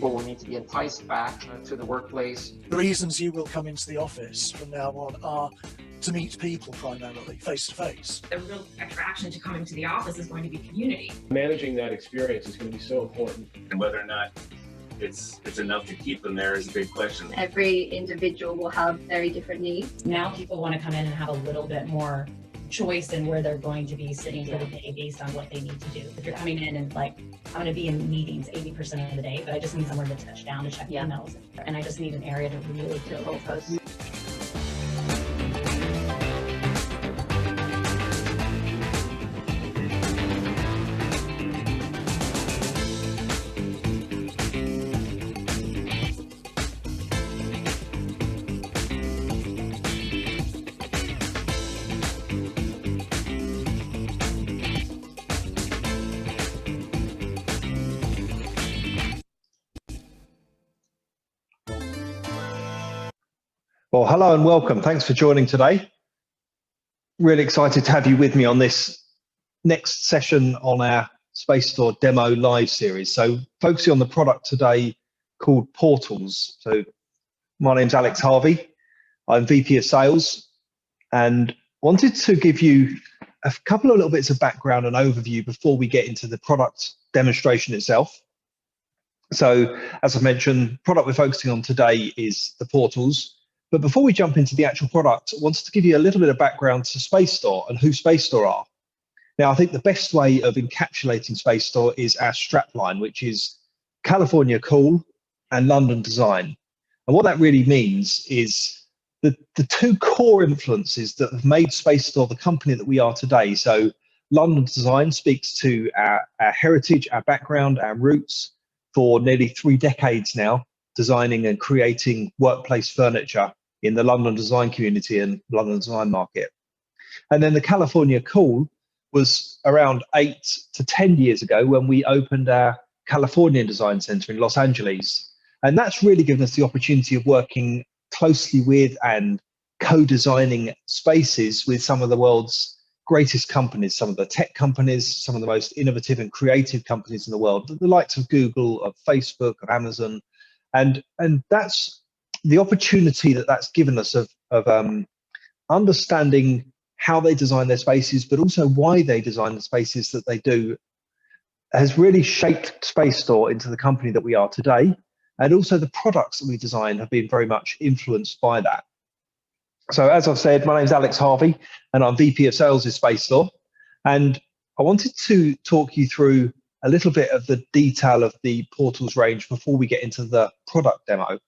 people will need to be enticed back to the workplace. The reasons you will come into the office from now on are to meet people primarily, face to face. The real attraction to coming to the office is going to be community. Managing that experience is going to be so important. And whether or not it's enough to keep them there is a big question. Every individual will have very different needs. Now people want to come in and have a little bit more choice in where they're going to be sitting for the day based on what they need to do. If you're coming in and like, I'm going to be in meetings 80% of the day, but I just need somewhere to touch down to check emails. And I just need an area to really feel focused. Well, hello and welcome. Thanks for joining today. Really excited to have you with me on this next session on our Space Store Demo Live series. So focusing on the product today called Portals. So my name's Alex Harvey. I'm VP of Sales and wanted to give you a couple of little bits of background and overview before we get into the product demonstration itself. So as I mentioned, product we're focusing on today is the Portals. But before we jump into the actual product, I wanted to give you a little bit of background to Space Store and who Space Store are. Now, I think the best way of encapsulating Space Store is our strapline, which is California cool and London design. And what that really means is the two core influences that have made Space Store the company that we are today. So London design speaks to our heritage, our background, our roots for nearly 3 decades now, designing and creating workplace furniture in the London design community and London design market. And then the California Cool was around 8 to 10 years ago when we opened our Californian Design Center in Los Angeles. And that's really given us the opportunity of working closely with and co-designing spaces with some of the world's greatest companies, some of the tech companies, some of the most innovative and creative companies in the world, the likes of Google, of Facebook, of Amazon. And that's the opportunity that's given us of understanding how they design their spaces, but also why they design the spaces that they do, has really shaped Space Store into the company that we are today. And also the products that we design have been very much influenced by that. So as I've said, my name's Alex Harvey and I'm VP of Sales at Space Store. And I wanted to talk you through a little bit of the detail of the Portals range before we get into the product demo.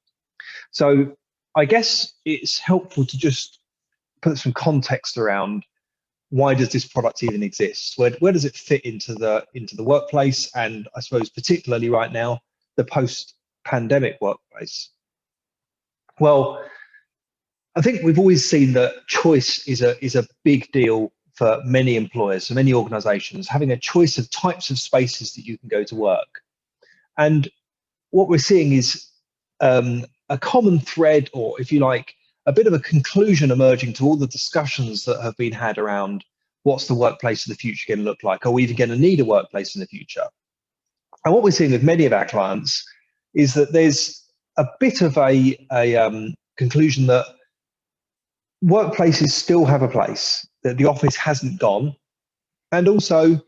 So I guess it's helpful to just put some context around why does this product even exist? Where does it fit into the workplace? And I suppose particularly right now, the post-pandemic workplace. Well, I think we've always seen that choice is a big deal for many employers, for many organizations, having a choice of types of spaces that you can go to work. And what we're seeing is a common thread, or if you like, a bit of a conclusion emerging to all the discussions that have been had around what's the workplace of the future going to look like? Are we even going to need a workplace in the future? And what we're seeing with many of our clients is that there's a bit of a conclusion that workplaces still have a place, that the office hasn't gone, and also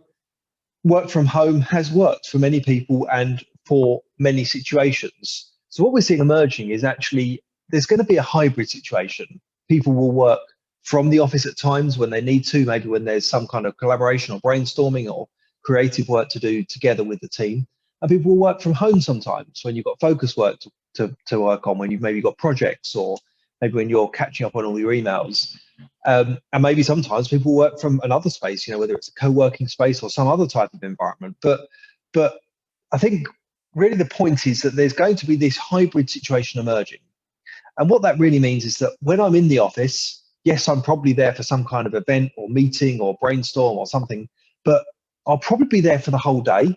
work from home has worked for many people and for many situations. So what we're seeing emerging is actually there's going to be a hybrid situation. People will work from the office at times when they need to, maybe when there's some kind of collaboration or brainstorming or creative work to do together with the team. And people will work from home sometimes when you've got focus work to work on, when you've maybe got projects, or maybe when you're catching up on all your emails. And maybe sometimes people work from another space, whether it's a co-working space or some other type of environment. But I think really the point is that there's going to be this hybrid situation emerging. And what that really means is that when I'm in the office, yes, I'm probably there for some kind of event or meeting or brainstorm or something, but I'll probably be there for the whole day.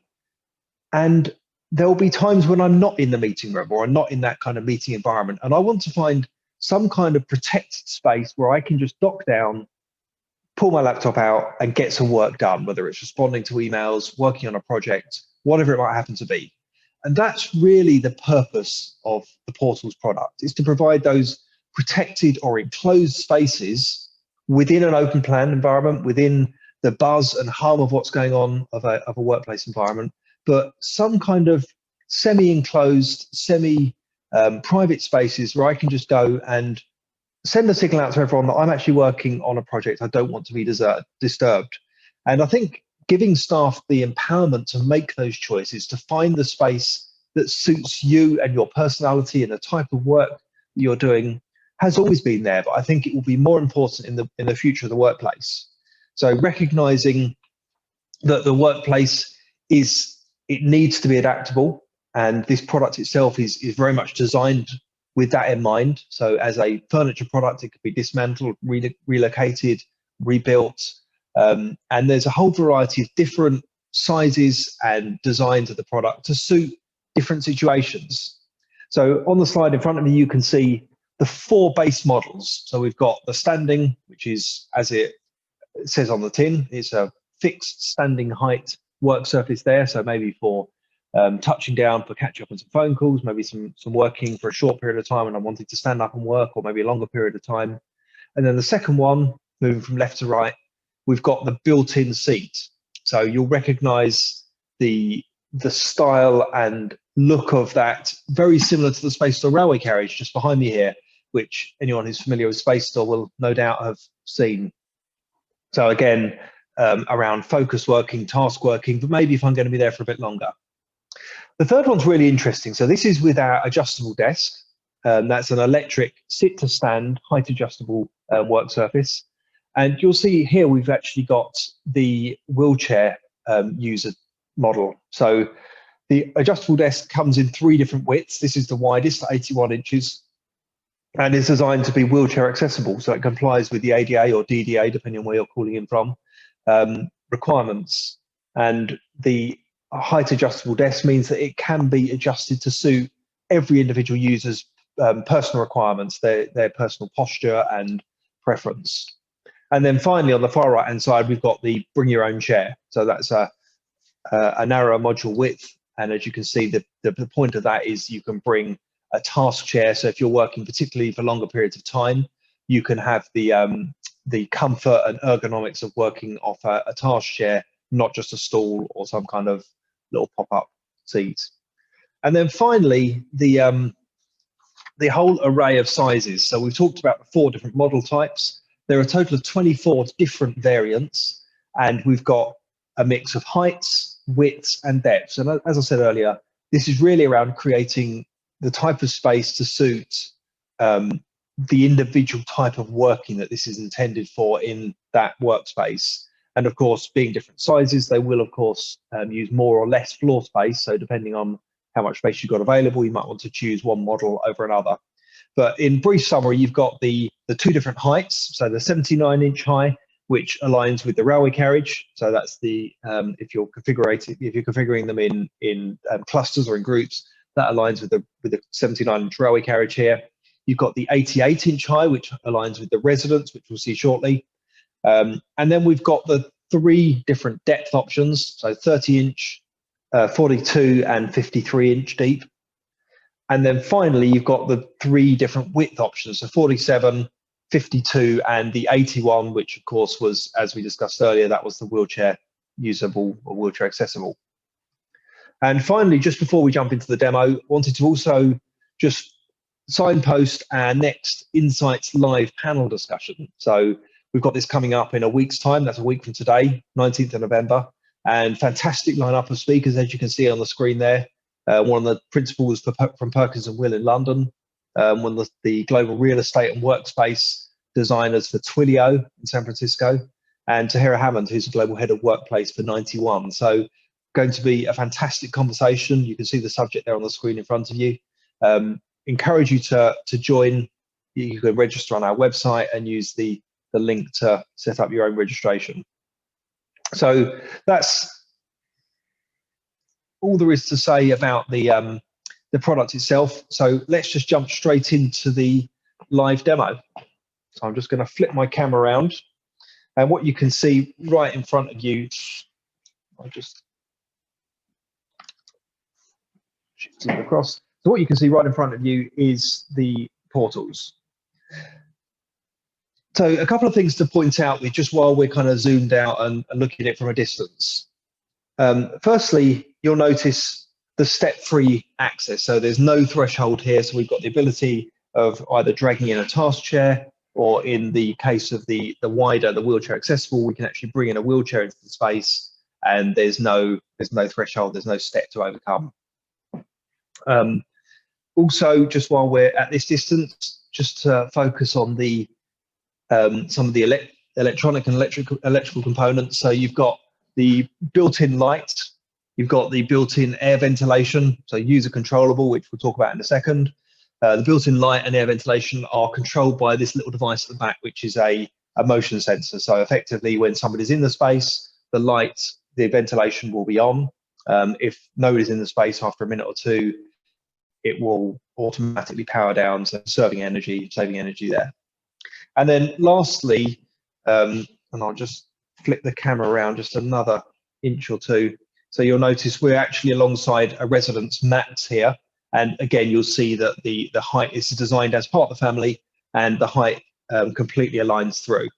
And there'll be times when I'm not in the meeting room or I'm not in that kind of meeting environment. And I want to find some kind of protected space where I can just dock down, pull my laptop out and get some work done, whether it's responding to emails, working on a project, whatever it might happen to be. And that's really the purpose of the portal's product, is to provide those protected or enclosed spaces within an open plan environment, within the buzz and hum of what's going on of a workplace environment, but some kind of semi-enclosed, semi-private spaces where I can just go and send a signal out to everyone that I'm actually working on a project. I don't want to be disturbed. And I think giving staff the empowerment to make those choices, to find the space that suits you and your personality and the type of work you're doing, has always been there, but I think it will be more important in the future of the workplace. So recognizing that the workplace it needs to be adaptable, and this product itself is very much designed with that in mind. So as a furniture product, it could be dismantled, relocated, rebuilt, and there's a whole variety of different sizes and designs of the product to suit different situations. So on the slide in front of me, you can see the 4 base models. So we've got the standing, which is, as it says on the tin, it's a fixed standing height work surface there. So maybe for touching down for catch up on some phone calls, maybe some working for a short period of time and I wanted to stand up and work, or maybe a longer period of time. And then the second one, moving from left to right, we've got the built-in seat. So you'll recognize the style and look of that, very similar to the Space Store railway carriage just behind me here, which anyone who's familiar with Space Store will no doubt have seen. So again, around focus working, task working, but maybe if I'm going to be there for a bit longer. The third one's really interesting. So this is with our adjustable desk. That's an electric sit to stand height adjustable work surface. And you'll see here we've actually got the wheelchair user model. So the adjustable desk comes in 3 different widths. This is the widest, 81 inches, and is designed to be wheelchair accessible. So it complies with the ADA or DDA, depending on where you're calling in from, requirements. And the height adjustable desk means that it can be adjusted to suit every individual user's personal requirements, their personal posture and preference. And then finally, on the far right hand side, we've got the bring your own chair. So that's a narrower module width. And as you can see, the point of that is you can bring a task chair. So if you're working particularly for longer periods of time, you can have the comfort and ergonomics of working off a task chair, not just a stool or some kind of little pop-up seat. And then finally, the whole array of sizes. So we've talked about the 4 different model types. There are a total of 24 different variants, and we've got a mix of heights, widths, and depths. And as I said earlier, this is really around creating the type of space to suit the individual type of working that this is intended for in that workspace. And of course, being different sizes, they will of course use more or less floor space. So depending on how much space you've got available, you might want to choose one model over another. But in brief summary, you've got the 2 different heights. So the 79-inch high, which aligns with the railway carriage. So that's the if you're configuring them in clusters or in groups, that aligns with the 79-inch railway carriage here. You've got the 88-inch high, which aligns with the residence, which we'll see shortly. And then we've got the 3 different depth options. So 30-inch, 42 and 53-inch deep. And then finally, you've got the 3 different width options. So 47, 52 and the 81, which of course was, as we discussed earlier, that was the wheelchair usable or wheelchair accessible. And finally, just before we jump into the demo, wanted to also just signpost our next Insights live panel discussion. So we've got this coming up in a week's time. That's a week from today, 19th of November, and fantastic lineup of speakers, as you can see on the screen there. One of the principals from Perkins and Will in London, one of the global real estate and workspace designers for Twilio in San Francisco, and Tahira Hammond, who's the global head of workplace for 91. So going to be a fantastic conversation. You can see the subject there on the screen in front of you. Encourage you to join. You can register on our website and use the link to set up your own registration. So that's all there is to say about the product itself. So let's just jump straight into the live demo. So I'm just going to flip my camera around, and what you can see right in front of you, I'll just shift it across. So what you can see right in front of you is the portals. So a couple of things to point out with just while we're kind of zoomed out and looking at it from a distance. Firstly, you'll notice the step-free access. So there's no threshold here. So we've got the ability of either dragging in a task chair, or in the case of the wider, the wheelchair accessible, we can actually bring in a wheelchair into the space, and there's no threshold, there's no step to overcome. Also, just while we're at this distance, just to focus on the some of the electronic and electrical components. So you've got the built-in light, you've got the built-in air ventilation, so user controllable, which we'll talk about in a second. The built-in light and air ventilation are controlled by this little device at the back, which is a motion sensor. So effectively, when somebody's in the space, the light, the ventilation will be on. If nobody's in the space after a minute or two, it will automatically power down, so saving energy there. And then lastly, and I'll just flip the camera around just another inch or two. So you'll notice we're actually alongside a residence mat here. And again, you'll see that the height is designed as part of the family, and the height completely aligns through.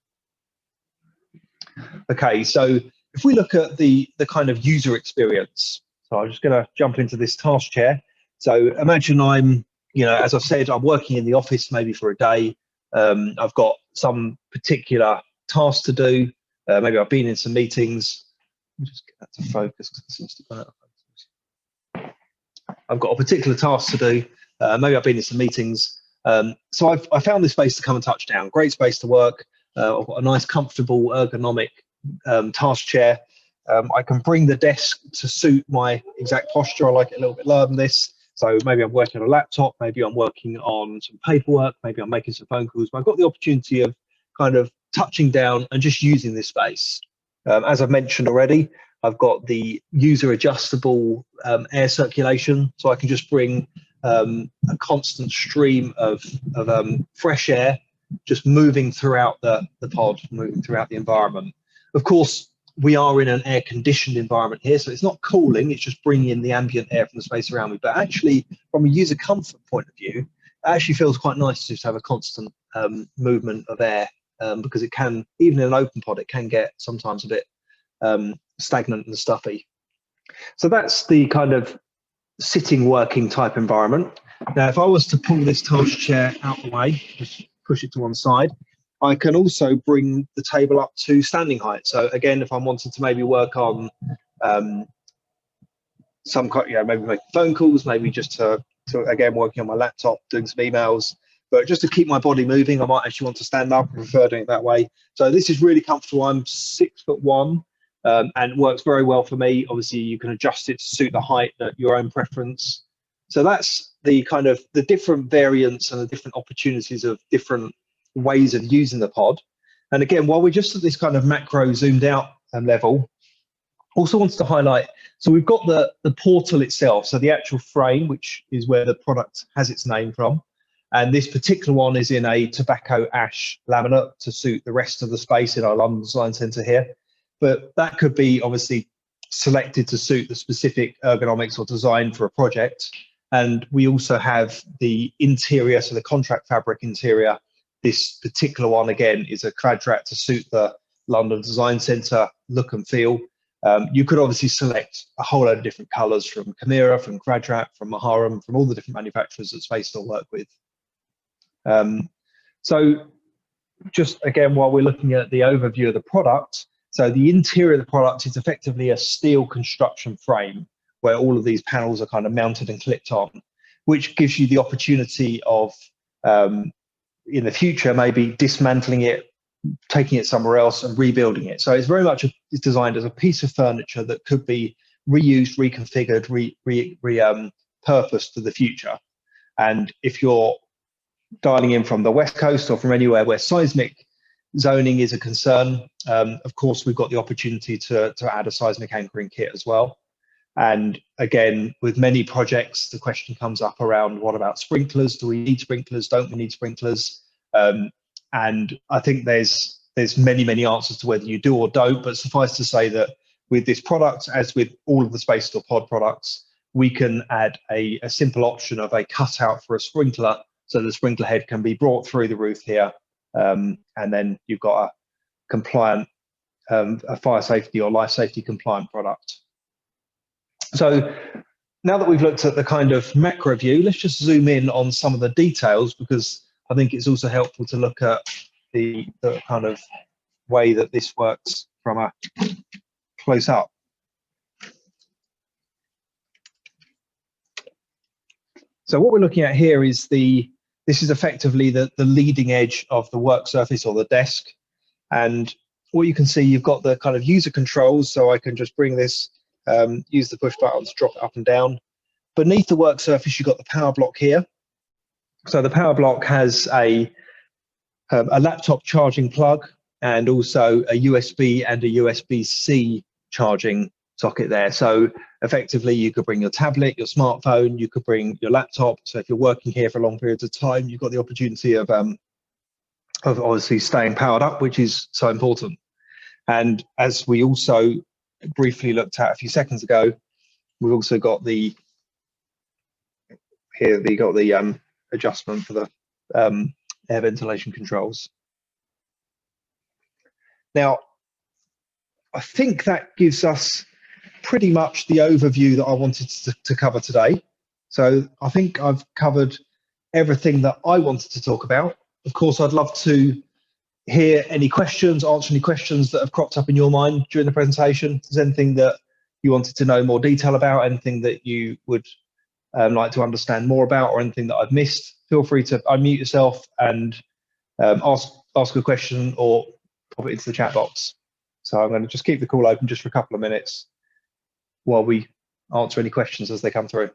Okay, so if we look at the kind of user experience, so I'm just going to jump into this task chair. So imagine I'm, as I said, I'm working in the office maybe for a day. I've got some particular task to do. Maybe I've been in some meetings. Let me just get that to focus because it seems to go out of focus. I've got a particular task to do. Maybe I've been in some meetings. So I found this space to come and touch down. Great space to work. I've got a nice, comfortable, ergonomic task chair. I can bring the desk to suit my exact posture. I like it a little bit lower than this. So maybe I'm working on a laptop, maybe I'm working on some paperwork, maybe I'm making some phone calls, but I've got the opportunity of kind of touching down and just using this space. As I've mentioned already, I've got the user adjustable air circulation, so I can just bring a constant stream of fresh air just moving throughout the pod, moving throughout the environment. Of course, we are in an air-conditioned environment here, so it's not cooling, it's just bringing in the ambient air from the space around me. But actually, from a user comfort point of view, it actually feels quite nice to just have a constant movement of air, because it can, even in an open pod, it can get sometimes a bit stagnant and stuffy. So that's the kind of sitting, working type environment. Now, if I was to pull this task chair out the way, just push it to one side, I can also bring the table up to standing height. So again, if I'm wanting to maybe work on some kind, maybe making phone calls, maybe just to again working on my laptop, doing some emails, but just to keep my body moving, I might actually want to stand up. I prefer doing it that way. So this is really comfortable. I'm 6'1", and works very well for me. Obviously, you can adjust it to suit the height at your own preference. So that's the kind of the different variants and the different opportunities of different ways of using the pod. And again, while we're just at this kind of macro zoomed out level, also wants to highlight, so we've got the portal itself, so the actual frame, which is where the product has its name from. And this particular one is in a tobacco ash laminate to suit the rest of the space in our London Design Centre here. But that could be obviously selected to suit the specific ergonomics or design for a project. And we also have the interior, so the contract fabric interior. This particular one, again, is a Quadrat to suit the London Design Centre look and feel. You could obviously select a whole load of different colours from Chimera, from Quadrat, from Maharam, from all the different manufacturers that Space Store work with. So just again, while we're looking at the overview of the product, so the interior of the product is effectively a steel construction frame where all of these panels are kind of mounted and clipped on, which gives you the opportunity of, in the future, maybe dismantling it, taking it somewhere else and rebuilding it. So it's very much it's designed as a piece of furniture that could be reused, reconfigured, repurposed for the future. And if you're dialing in from the West Coast or from anywhere where seismic zoning is a concern, of course, we've got the opportunity to add a seismic anchoring kit as well. And again, with many projects, the question comes up around, what about sprinklers? Do we need sprinklers? Don't we need sprinklers? And I think there's many answers to whether you do or don't, but suffice to say that with this product, as with all of the Space Store pod products, we can add a simple option of a cutout for a sprinkler, so the sprinkler head can be brought through the roof here, and then you've got a compliant, a fire safety or life safety compliant product. So now that we've looked at the kind of macro view, let's just zoom in on some of the details, because I think it's also helpful to look at the kind of way that this works from a close up. So what we're looking at here is this is effectively the leading edge of the work surface or the desk. And what you can see, you've got the kind of user controls. So I can just bring this, use the push button to drop it up and down. Beneath the work surface, you've got the power block here. So the power block has a laptop charging plug and also a USB and a USB-C charging socket there. So effectively, you could bring your tablet, your smartphone, you could bring your laptop. So if you're working here for long periods of time, you've got the opportunity of obviously staying powered up, which is so important. And as we also briefly looked at a few seconds ago, we've also got the adjustment for the air ventilation controls. Now, I think that gives us pretty much the overview that I wanted to cover today. So I think I've covered everything that I wanted to talk about. Of course, I'd love to hear any questions, answer any questions that have cropped up in your mind during the presentation. If there's anything that you wanted to know more detail about, anything that you would like to understand more about, or anything that I've missed, feel free to unmute yourself and ask a question or pop it into the chat box. So I'm going to just keep the call open just for a couple of minutes while we answer any questions as they come through.